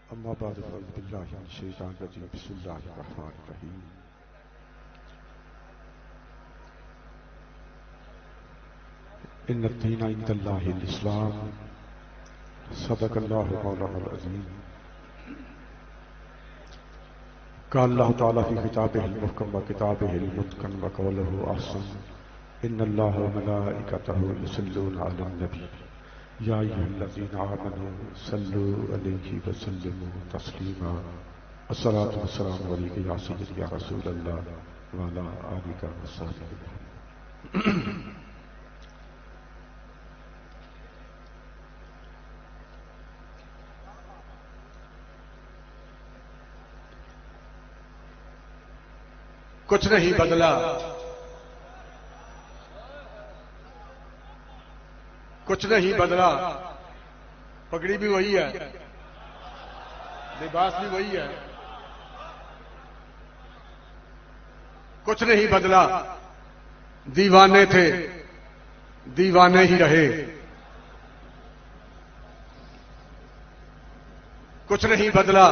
अम्मा बाद फ़अऊज़ु बिल्लाहि मिनश शैतानिर रजीम बिस्मिल्लाहिर रहमानिर रहीम। इन्नद्दीना इंदल्लाहिल इस्लाम सदक़ल्लाहु मौलानाल अज़ीम। क़ाल अल्लाहु तआला फ़ी किताबिहिल मुहकम व किताबिहिल मुतक़न व क़ौलुहु अहसन इन्नल्लाहा व मलाइकतहु युसल्लूना अलन नबी या अय्युहल्लज़ीना आमनू सल्लू अलैहि व सल्लिमू तस्लीमा। अस्सलातु वस्सलामु अलैका या सय्यदी या रसूलल्लाह व अला आलिका व सहबिही। कुछ नहीं बदला, कुछ नहीं बदला। पगड़ी भी वही है, लिबास भी वही है। कुछ नहीं बदला। दीवाने थे, दीवाने ही रहे। कुछ नहीं बदला।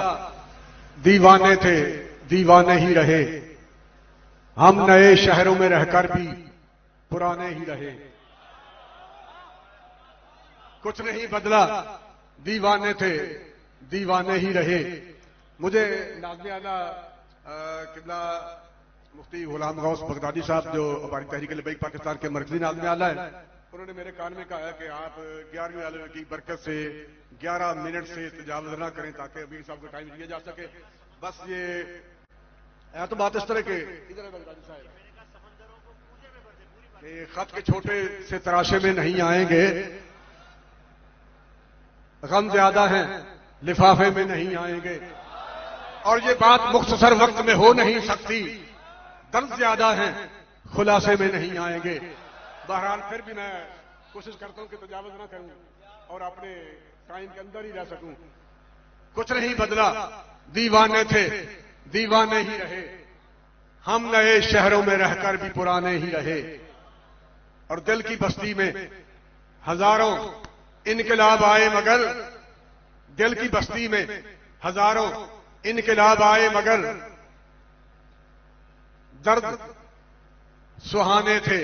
दीवाने थे, दीवाने ही रहे। हम नए शहरों में रहकर भी पुराने ही रहे। कुछ नहीं बदला। दीवाने थे, दीवाने ही रहे। मुझे नाज़िम आला किबला मुफ्ती गुलाम गौस बगदादी साहब जो हमारी तहरीक-ए-लिबैक पाकिस्तान के मरकजी नाज़िम आला है, उन्होंने मेरे कान में कहा है कि आप 11वीं आलम की बरकत से 11 मिनट से तजावुज़ ना करें ताकि अमीर साहब को टाइम दिया जा सके। बस ये है तो बात इस तरह के इधर बगदादी साहब कि खत के छोटे से तराशे में नहीं आएंगे, गम ज्यादा है लिफाफे में नहीं आएंगे। और ये बात मुख्तसर वक्त में हो नहीं सकती, दर्द ज्यादा है खुलासे में नहीं आएंगे। बहरहाल फिर भी मैं कोशिश करता हूं कि तजावुज़ ना करूं और अपने टाइम के अंदर ही रह सकूं। कुछ नहीं बदला। दीवाने थे, दीवाने ही रहे। हम नए शहरों में रहकर भी पुराने ही रहे। और दिल की बस्ती में हजारों इनकलाब आए मगर, दिल की बस्ती में हजारों इनकलाब आए मगर दर्द सुहाने थे,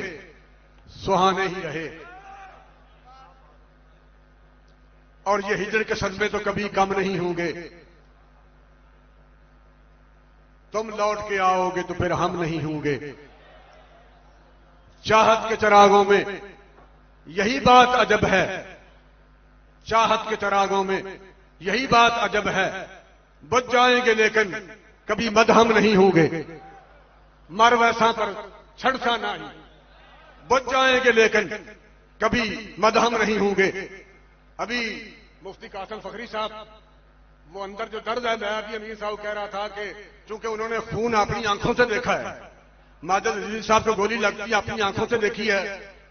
सुहाने ही रहे। और ये हिजर के सदमे तो कभी कम नहीं होंगे। तुम लौट के आओगे तो फिर हम नहीं होंगे। चाहत के चरागों में यही बात अजब है, चाहत के चरागों में यही बात अजब है। बुझ जाएंगे लेकिन कभी मदहम नहीं होंगे। मर वैसा पर छड़सा नहीं। बुझ जाएंगे लेकिन कभी मदहम नहीं होंगे। अभी मुफ्ती कासिम फखरी साहब, वो अंदर जो दर्द है, मैं अभी अमीर साहब कह रहा था कि चूंकि उन्होंने खून अपनी आंखों से देखा है, माजिद अजीज साहब को गोली लगती अपनी आंखों से देखी है,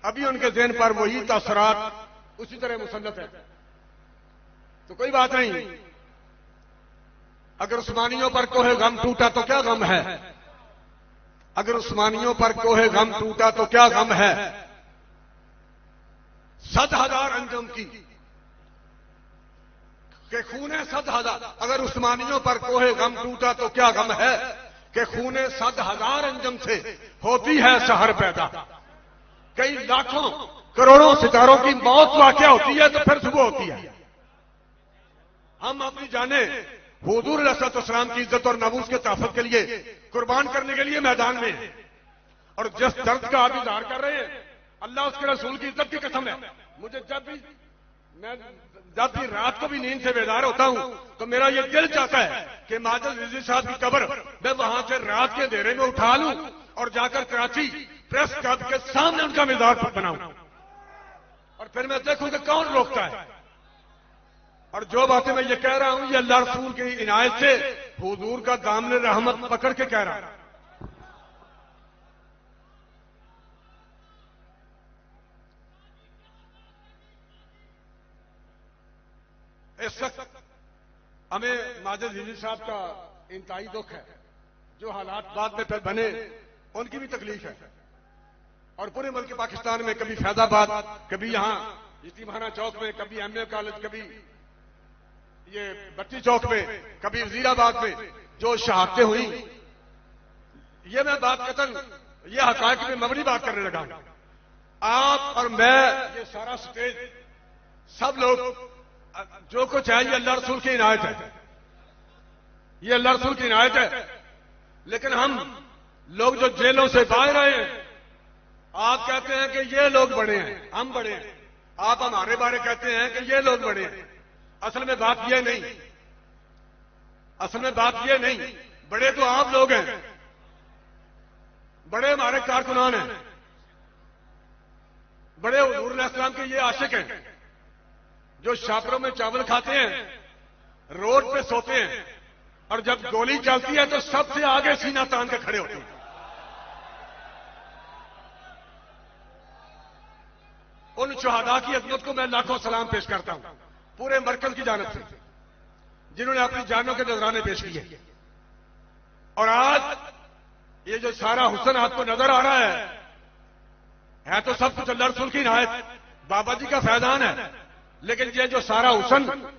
अभी उनके ज़हन पर वही तासरात उसी तरह मुसल्लत है। तो कोई बात नहीं। अगर उस्मानियों पर कोहे गम टूटा तो क्या गम है, अगर उस्मानियों पर कोहे गम टूटा तो क्या गम है। 100,000 अंजुम की कि खूने 100,000, अगर उस्मानियों पर कोहे गम टूटा तो क्या गम है कि खूने 100,000 अंजुम से होती है सहर पैदा। कई लाखों करोड़ों सितारों की मौत वाक़या होती है तो फिर सुबह होती है। हम अपनी जाने हुजूर अलैहिस्सलाम की इज्जत और नबूस के तहफ़्फ़ुज़ के लिए कुर्बान करने के लिए मैदान में हैं। और जिस दर्द का आप इज़हार कर रहे हैं, अल्लाह उसके रसूल की इज्जत की कसम है, मुझे जब भी रात को भी नींद से बेदार होता हूं तो मेरा ये दिल चाहता है कि माजिद अजीज साहब की कब्र मैं वहां से रात के अंधेरे में उठा लूं और जाकर कराची प्रेस क्लब के सामने उनका मज़ार बनाऊं और फिर मैं देखूं कि कौन रोकता है। और जो बातें मैं ये कह रहा हूं, ये अल्लाह रसूल की इनायत से हुजूर का दामन रहमत पकड़ के कह रहा हूं। इस वक्त हमें माजिद अजीज साहब का इंतहाई दुख है। जो हालात बाद में फिर बने उनकी भी तकलीफ है। और पूरे मुल्क पाकिस्तान में कभी फैजाबाद, कभी यहां यतीमखाना चौक में, कभी एमए कॉलेज, कभी ये बट्टी चौक में, कभी वजीराबाद में जो शहादतें हुई, ये मैं बात कतन ये हकायक में मबनी बात करने लगा हूं। आप और मैं, ये सारा स्टेज, सब लोग जो कुछ है ये अल्लाह रसूल की इनायत है, ये अल्लाह रसूल की इनायत है। लेकिन हम लोग जो जेलों से बाहर आए हैं, आप कहते हैं कि ये लोग बड़े हैं, हम बड़े हैं, आप हमारे बारे कहते हैं कि ये लोग बड़े हैं। असल में बात ये नहीं, असल में बात ये नहीं, बड़े तो आप लोग हैं, बड़े हमारे कारकुनान हैं, बड़े हुजूर अलैहिस्सलाम के ये आशिक हैं जो छापरों में चावल खाते हैं, रोड पे सोते हैं, और जब गोली चलती है तो सबसे आगे सीना तान के खड़े होते हैं। उन शहादा की अजमत को मैं लाखों सलाम पेश करता हूं पूरे मरकज की जानिब से, जिन्होंने अपनी जानों के नजराने पेश किए। और आज ये जो सारा हुस्न आपको नजर आ रहा है तो सब कुछ अल्लाह रसूल की इनायत, बाबा जी का फैजान है। लेकिन ये जो सारा हुस्न,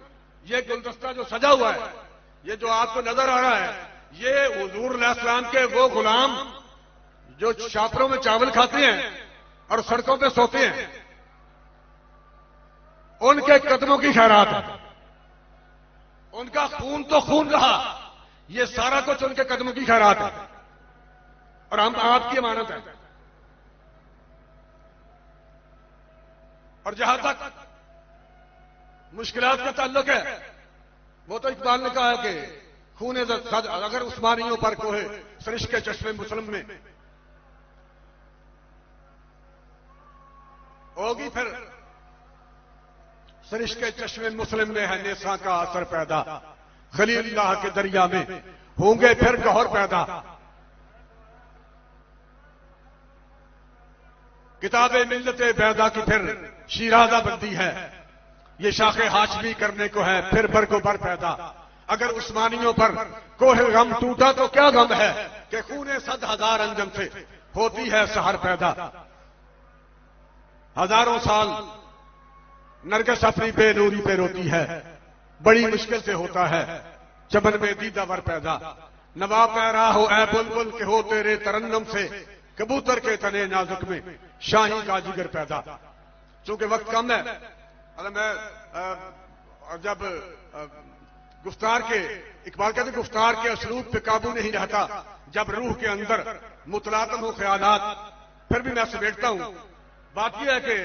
ये गुलदस्ता जो सजा हुआ है, ये जो आपको नजर आ रहा है, ये हुजूर अलैहिस्सलाम के वो गुलाम जो छापरों में चावल खाते हैं और सड़कों पे सोते हैं, उनके कदमों की खैरात है। उनका खून तो खून रहा, ये सारा कुछ उनके कदमों की खैरात है, और हम आपकी अमानत है। और जहां तक मुश्किलात का ताल्लुक है, वो तो इकबाल ने कहा है कि खूने अगर उस्मानियों पर कोहे सरिश के चश्मे मुस्लिम में होगी, फिर सरिश के चश्मे मुस्लिम में है नेसा का असर पैदा, खलीलुल्लाह के दरिया में होंगे फिर गौहर पैदा। किताबे मिल्लते बैदा की फिर शीराजा बंदी है, ये शाखे हाशमी करने को है फिर बर को बर पैदा। अगर उस्मानियों पर कोहे गम टूटा तो क्या गम है कि खूने 100,000 अंजम से होती है सहर पैदा। हजारों साल नरगिस अपनी बेनूरी पे रोती है, बड़ी मुश्किल से होता है चमन में दीदा वर पैदा। नवा पैरा हो ए बुलबुल के हो तेरे तरन्नुम से, कबूतर के तने नाजुक में शाही का जिगर पैदा। चूंकि वक्त कम है, मैं जब गुफ्तार के, इकबाल कहते गुफ्तार के असलूब पे काबू नहीं रहता, जब रूह के अंदर मुतलातम हो ख्यालात, फिर भी मैं समेटता हूं। बात यह है कि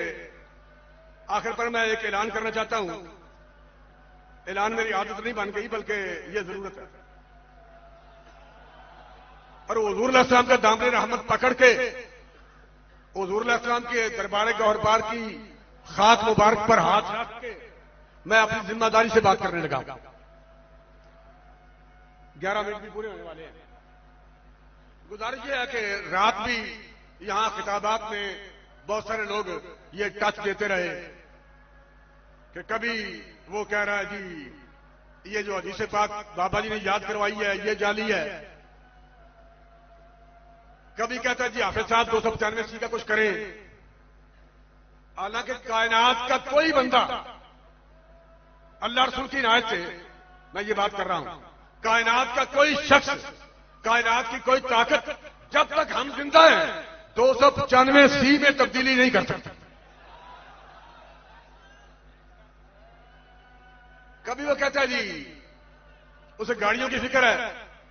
आखिर पर मैं एक ऐलान करना चाहता हूं। ऐलान मेरी आदत नहीं बन गई, बल्कि यह जरूरत है। और हुजूर अलैहिस्सलाम का दामन रहमत पकड़ के हुजूर अलैहिस्सलाम के दरबार गौहरबार की खाक मुबारक पर हाथ रख के मैं अपनी जिम्मेदारी से बात करने लगा। 11 मिनट भी पूरे होने वाले हैं। गुजारिश यह है कि रात भी यहां खिताबात में बहुत सारे लोग ये टच देते रहे कि कभी वो कह रहा है जी ये जो हदीस पाक बाबा जी ने याद करवाई है ये जाली है, कभी कहता है जी हाफिज साहब 295 का कुछ करें। हालांकि कायनात का कोई बंदा, अल्लाह रसूल की इनायत से मैं ये बात कर रहा हूं, कायनात का कोई शख्स, कायनात की कोई ताकत जब तक हम जिंदा हैं 295 में तब्दीली नहीं कर सकता। कभी वो कहता है जी उसे गाड़ियों की फिक्र है,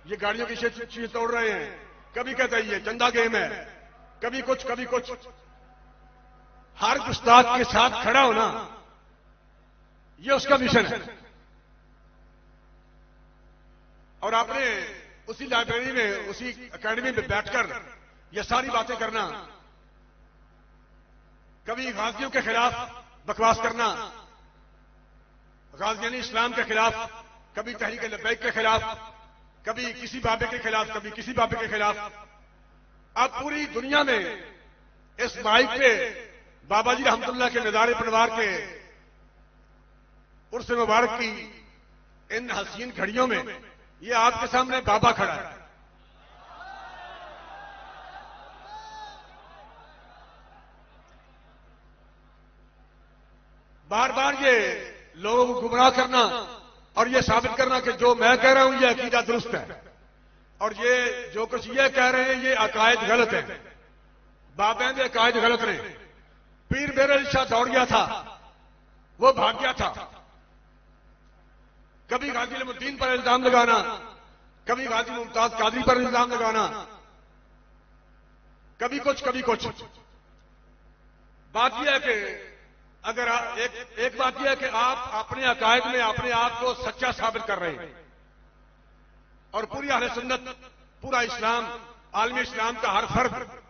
ये गाड़ियों की चीज तोड़ रहे हैं, कभी कहता है ये चंदा गेम है, कभी कुछ कभी कुछ। हर गुस्ताख के साथ खड़ा होना ये उसका मिशन है। और आपने उसी लाइब्रेरी में, उसी एकेडमी में बैठकर ये सारी बातें करना, कभी गाजियों के खिलाफ बकवास करना, गाजियान इस्लाम के खिलाफ, कभी तहरीक लब्बैक के खिलाफ, कभी किसी बाबे के खिलाफ, कभी किसी बाबे के खिलाफ। अब पूरी दुनिया में इस माइक पे बाबा जी रहमतुल्लाह के नज़ारे परिवार के उर्स मुबारक की इन हसीन घड़ियों में ये आपके सामने बाबा खड़ा है। बार बार ये लोगों को गुमराह करना और ये साबित करना कि जो मैं कह रहा हूं ये अकीदा दुरुस्त है, और ये जो कुछ ये कह रहे हैं ये अकायद गलत है। बाबैन अकायद गलत ने। पीर मेरे शाह दौड़ गया था, वो भाग गया था। कभी गाजी नईमुद्दीन पर इल्जाम लगाना, कभी गाजी मुमताज कादरी पर इल्जाम लगाना, कभी कुछ। बात यह है कि अगर एक बात यह है कि आप अपने अकायद में अपने आप को सच्चा साबित कर रहे हैं, और पूरी अहले सुन्नत, पूरा इस्लाम, आलमी इस्लाम का हर फर्द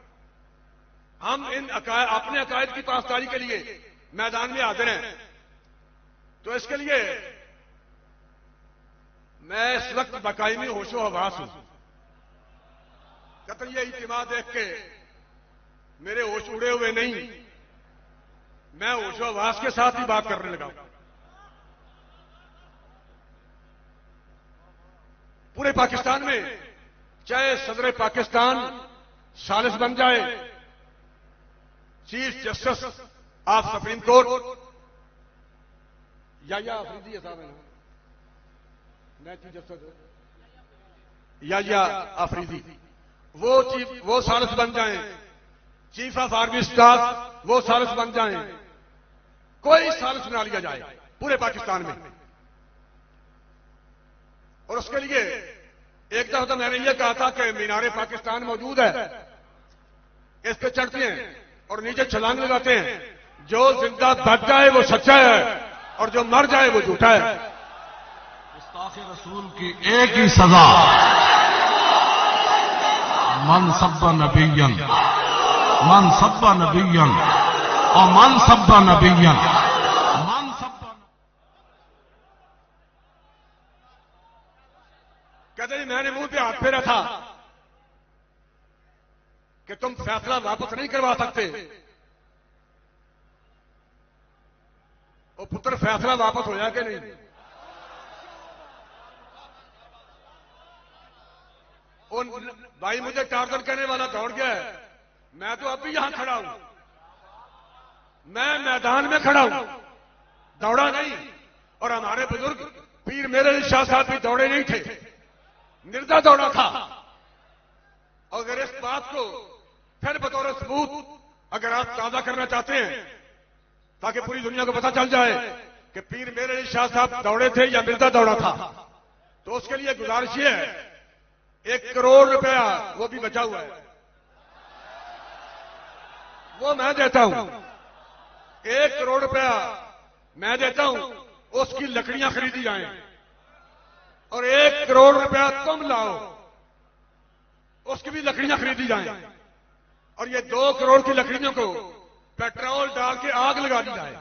हम इन अपने अकायद की पासदारी के लिए मैदान में हाजिर हैं। तो इसके लिए मैं इस वक्त बाकायमी होशो हवास हूं। कतई ये इज्तिमा देख के मेरे होश उड़े हुए नहीं, मैं होशो हवास के साथ ही बात करने लगा। पूरे पाकिस्तान में चाहे सदर पाकिस्तान सालिस बन जाए, chief justice of supreme court या अफरीदी साहब है, मैं चीफ जस्टिस या अफरीदी, वो सालिस बन जाएं, चीफ ऑफ आर्मी स्टाफ वो सालिस बन जाएं, कोई सालिस बना लिया जाए पूरे पाकिस्तान में। और उसके लिए एक दफा तो मैंने ये कहा था कि मीनारे पाकिस्तान मौजूद है, इस पे चढ़ते हैं और नीचे छलांग लगाते हैं। जो जिंदा बच जाए वो सच्चा है, और जो मर जाए वो झूठा है। गुस्ताखे रसूल की एक ही सजा, मन सब्बा नबियन और मन सब्बा नबियन। कहते ही मैंने मुंह पे हाथ फेरा था कि तुम फैसला वापस नहीं करवा सकते। वो पुत्र फैसला वापस होया कि नहीं? भाई मुझे टार्गेट करने वाला दौड़ गया है, मैं तो अभी यहां खड़ा हूं, मैं मैदान में खड़ा हूं, दौड़ा नहीं। और हमारे बुजुर्ग पीर मेरे शाह साहब भी दौड़े नहीं थे, निर्दा दौड़ा था। अगर इस बात को फिर बतौर सबूत अगर आप ताजा करना चाहते हैं ताकि पूरी दुनिया को पता चल जाए कि पीर मेरे शाह साहब दौड़े थे या निर्दा दौड़ा था, तो उसके लिए गुजारिश ये है, 1 करोड़ रुपया वो भी बचा हुआ है, वो मैं देता हूं। 1 करोड़ रुपया मैं देता हूं, उसकी लकड़ियां खरीदी जाएं, और 1 करोड़ रुपया तुम लाओ, उसकी भी लकड़ियां खरीदी जाएं, और ये 2 करोड़ की लकड़ियों को पेट्रोल डाल के आग लगा दी जाए।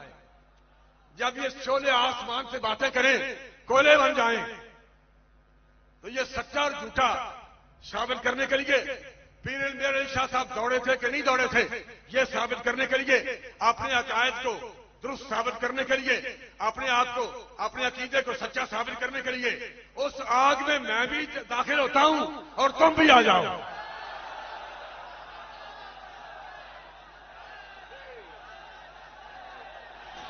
जब ये शोले आसमान से बातें करें, कोयले बन जाएं, तो ये सच्चा और झूठा साबित करने के लिए पीर मेरे शाह साहब दौड़े थे कि नहीं दौड़े थे, ये साबित करने के लिए, अपने अकायद को दुरुस्त साबित करने के लिए, अपने आप को, अपने अकीदे को सच्चा साबित करने के लिए उस आग में मैं भी दाखिल होता हूं और तुम भी आ जाओ।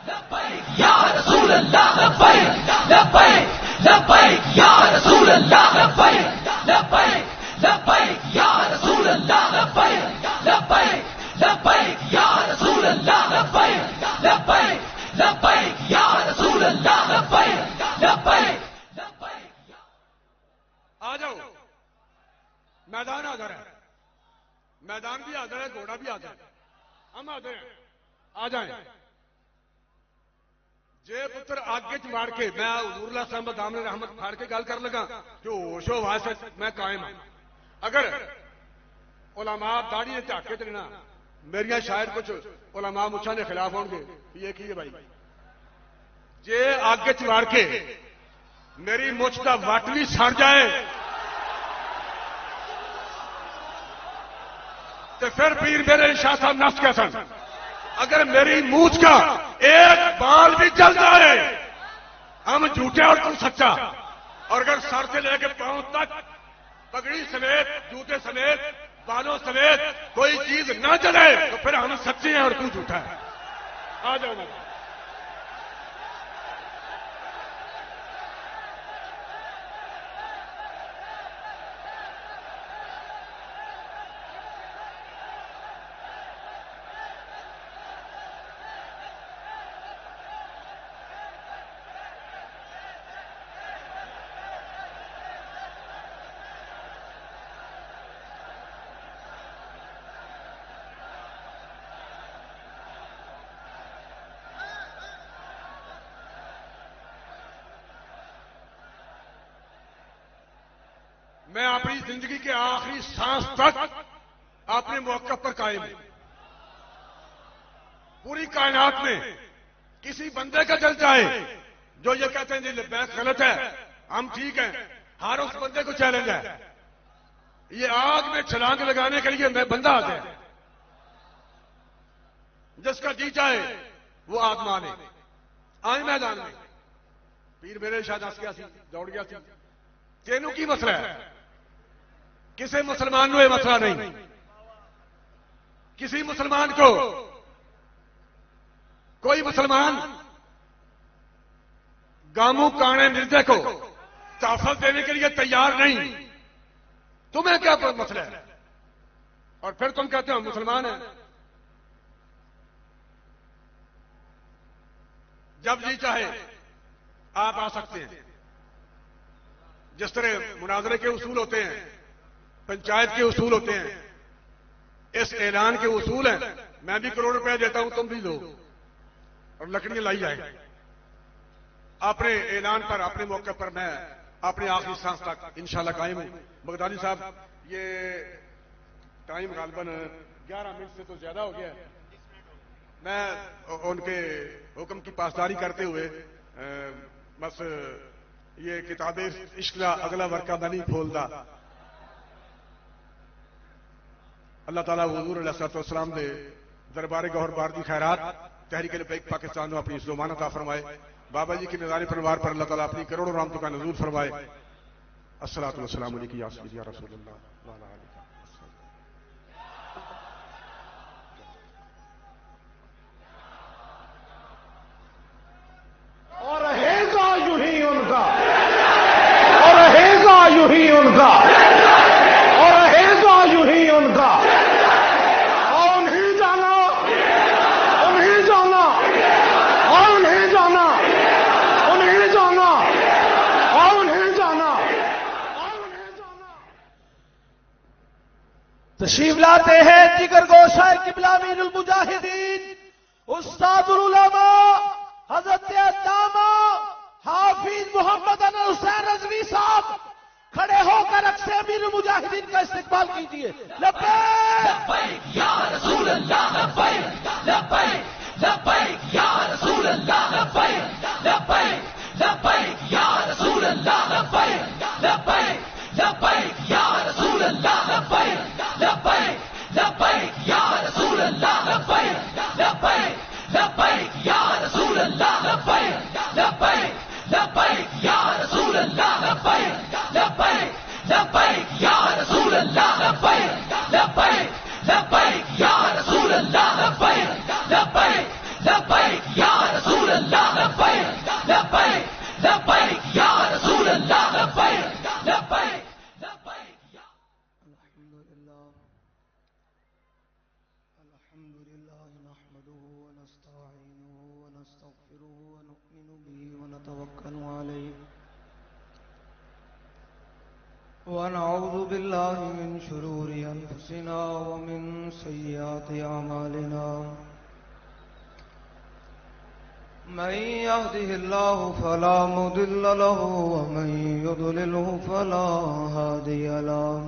लब्बैक या रसूल अल्लाह, लब्बैक लब्बैक लब्बैक या रसूल अल्लाह, लब्बैक लब्बैक लब्बैक या रसूल अल्लाह, लब्बैक लब्बैक लब्बैक या रसूल अल्लाह, लब्बैक लब्बैक लब्बैक या रसूल अल्लाह, लब्बैक लब्बैक लब्बैक। आ जाओ, मैदान हाजिर है, मैदान भी हाजिर है, घोड़ा भी हाजिर है, हम हाजिर हैं, आ जाएं। जे पुत्र आगे च मार के मैं हुजूर साहब दामन रहमत फाड़ के गल कर लगा कि होशो वास मैं कायम हूं। अगर उलमा दाढ़ी झाके देना, मेरिया शायद कुछ उलमा मुछा के खिलाफ होंगे, ये की है भाई, जे आगे च मार के मेरी मुछ का वट भी सड़ जाए तो फिर पीर मेरे शाह साहब नस के सन। अगर मेरी मूछ का एक बाल भी जल जाए, हम झूठे और तुम सच्चा। और अगर सर से लेकर पांव तक पगड़ी समेत, जूते समेत, बालों समेत कोई चीज न जले तो फिर हम सच्चे हैं और तू झूठा है। आ जाओ। मैं अपनी जिंदगी के आखिरी सांस तक अपने मौक़िफ़ पर कायम हूं। पूरी कायनात में किसी बंदे का जल जाए जो ये कहते हैं जी लब्बैक गलत है, हम ठीक हैं, हर उस बंदे को चैलेंज है। ये आग में छलांग लगाने के लिए मैं बंदा आ गया, जिसका जी चाहे वो आग माने। आए मैदान में पीर मेरे शाह दस गया सी, दौड़ गया सी, तेनू की मसला है? किसी मुसलमान को यह मसला नहीं। किसी मुसलमान को, कोई मुसलमान गामू काणे मिर्जे को तहफ़्फ़ुज़ देने के लिए तैयार नहीं। तुम्हें क्या मसला है? और फिर तुम कहते हो मुसलमान है। जब जी चाहे आप आ सकते हैं। जिस तरह मुनाजरे के उसूल होते हैं, पंचायत के उसूल होते हैं, इस ऐलान के उसूल हैं। मैं भी करोड़ रुपया देता हूं, तुम भी दो और लकड़ियां लाई जाए। अपने ऐलान पर, अपने मौके पर मैं अपने आखिरी सांस तक इंशाल्लाह कायम हूं। बगदादी साहब, ये टाइम गालबन 11 मिनट से तो ज्यादा हो गया है। मैं उनके हुक्म की पासदारी करते हुए बस ये किताबें इश्क दा अगला वर्का मैं नहीं खोलता। अल्लाह ताला हुजूर अलैहिस्सलाम दे दरबारे गौहर बार की खैरात तहरीक लब्बैक पाकिस्तान में अपनी ज़ुमानत अता फरमाए। बाबा जी की निज़ारे परिवार पर अल्लाह ताला अपनी करोड़ों रहमतों का नज़ूल फरमाए। अस्सलातु वस्सलामु अलैका या सय्यदी या रसूलल्लाह व अला आलिका। और रहेगा यूं ही उनका, और रहेगा यूं ही उनका, और रहेगा यूं ही उनका। और उन्हें जाना, उन्हें जाना, और उन्हें जाना, उन्हें जाना, और उन्हें जाना, और उन्हें जाना। तशरीफ लाते हैं जिगर गोशा किबला अमीरुल मुजाहिदीन उस्तादुल उलमा हजरत अल्लामा हाफिज मोहम्मद अनवर हुसैन रज़वी साहब। खड़े होकर अक्से अमीरुल मुजाहिदीन का इस्तकबाल कीजिए। लब्बैक लब्बैक या रसूल अल्लाह, लब्बैक लब्बैक लब्बैक या रसूल अल्लाह, लब्बैक लब्बैक लब्बैक या रसूल अल्लाह, लब्बैक लब्बैक लब्बैक या रसूल अल्लाह, लब्बैक लब्बैक लब्बैक या रसूल अल्लाह, लब्बैक लब्बैक लब्बैक या रसूल अल्लाह, लब्बैक लब्बैक लब्बैक या रसूल अल्लाह, लब्बैक लब्बैक लब्बैक या रसूल अल्लाह, लब्बैक लब्बैक लब्बैक या रसूल अल्लाह, लब्बैक लब्बैक लब्बैक या रसूल अल्लाह, लब्बैक लब्बैक लब्बैक या रसूल अल्लाह, लब्बैक लब्बैक लब्बैक या। अल्हम्दुलिल्लाह नहमदुहु व नस्तईनुहु व नस्तगफिरुहु व नु'मिनु बिही व नतवक्कलु अलैहि व नऊज़ु बिल्लाहि मिन शुरूरि अनफुसिना व मिन सय्यिआति अमालिना। मन यहदिहिल्लाहु फला मुदिल्ल लहु व मन युद्लिलहु फला हादिय लहु।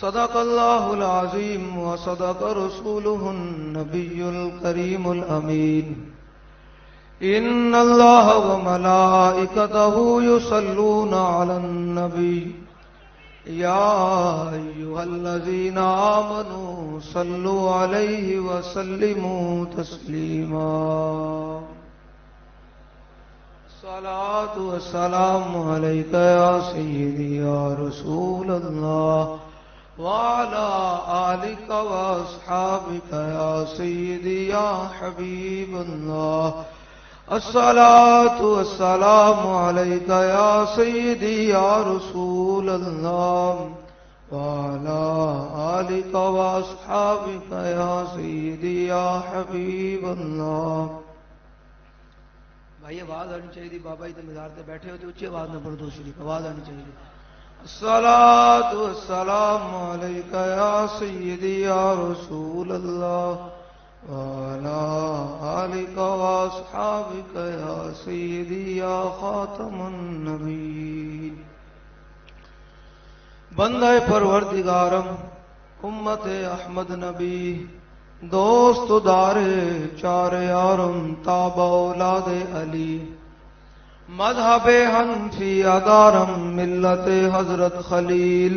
सदक़ल्लाहुल अज़ीम व सदक़ रसूलुहुन नबियुल करीमुल अमीन। इन्नल्लाह व मलाइकतहु युसल्लूना अलन नबी या अय्युहल्लज़ीना आमनू सल्लु अलैहि व सल्लिमू तस्लीमा। सलातु व सलामु अलैका या सय्यदी या रसूल अल्लाह व अला आलिका व अस्हाबिका या सय्यदी या हबीब अल्लाह। अस्सलातु वस्सलामु अलैका या सय्यदी या रसूल अल्लाह व अला आलिका व अस्हाबिका या सय्यदी या हबीब अल्लाह। भाई आवाज आनी चाहिए, बाबा जी तो मज़ार से बैठे हो तो ऊंची आवाज में पढ़ दो शरीफ, आवाज आनी चाहिए। अस्सलातु वस्सलामु अलैका या सय्यदी या रसूल अल्लाह व अला आलिका व अस्हाबिका या सय्यदी या खातमुन नबीय्यीन। बंदे परवरदिगारम उम्मत अहमद नबी दोस्त दारे चारे यारम ताबा औलादे अली मज़हबे हनफी अदारम मिल्लते हजरत खलील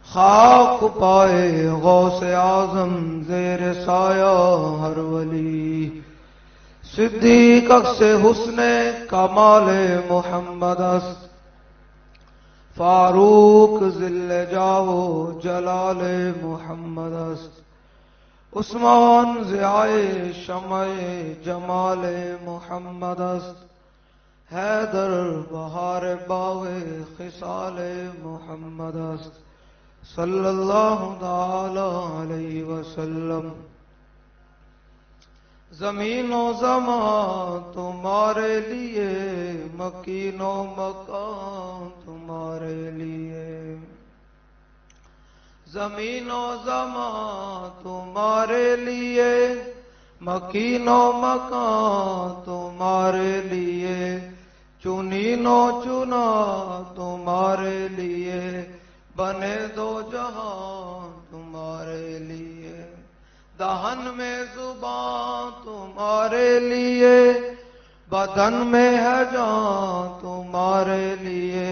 खाक पाए गौसे आजम जेर साया हर वली सिद्दीक से हुस्ने कमाले मोहम्मद अस्त फारूक जिल्ले जाओ जलाले मोहम्मद अस्त उस्मान ज़ियाए शमए जमाले मोहम्मद अस्त हैदर बहार बावे खिसाले मोहम्मद अस्त सल्लल्लाहु ताला अलैहि वसल्लम। ज़मीनो ज़मा तुम्हारे लिए मकीनो मकान तुम्हारे लिए ज़मीनो ज़मा तुम्हारे लिए मकीनो मकान तुम्हारे लिए चुनीनो चुना तुम्हारे लिए बने दो जहां तुम्हारे लिए दहन में जुबान तुम्हारे लिए बदन में है जान तुम्हारे लिए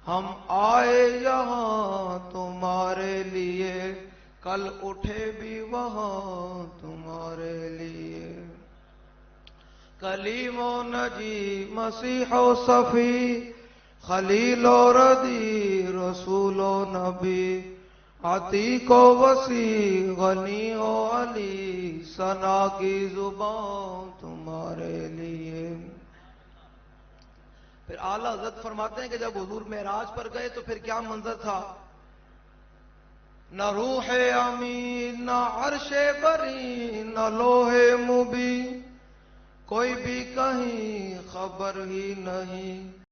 हम आए यहाँ तुम्हारे लिए कल उठे भी वहाँ तुम्हारे लिए कलीमो नजी मसीहो सफी खलीलो रदी रसूलो नबी अतीको वसी गनीओ अली सना की जुबान तुम्हारे लिए। फिर आला हज़रत फरमाते हैं कि जब हुजूर मेराज पर गए तो फिर क्या मंजर था। न रूहे अमीन न अर्शे बरी न लोहे मुबी कोई भी कहीं खबर ही नहीं।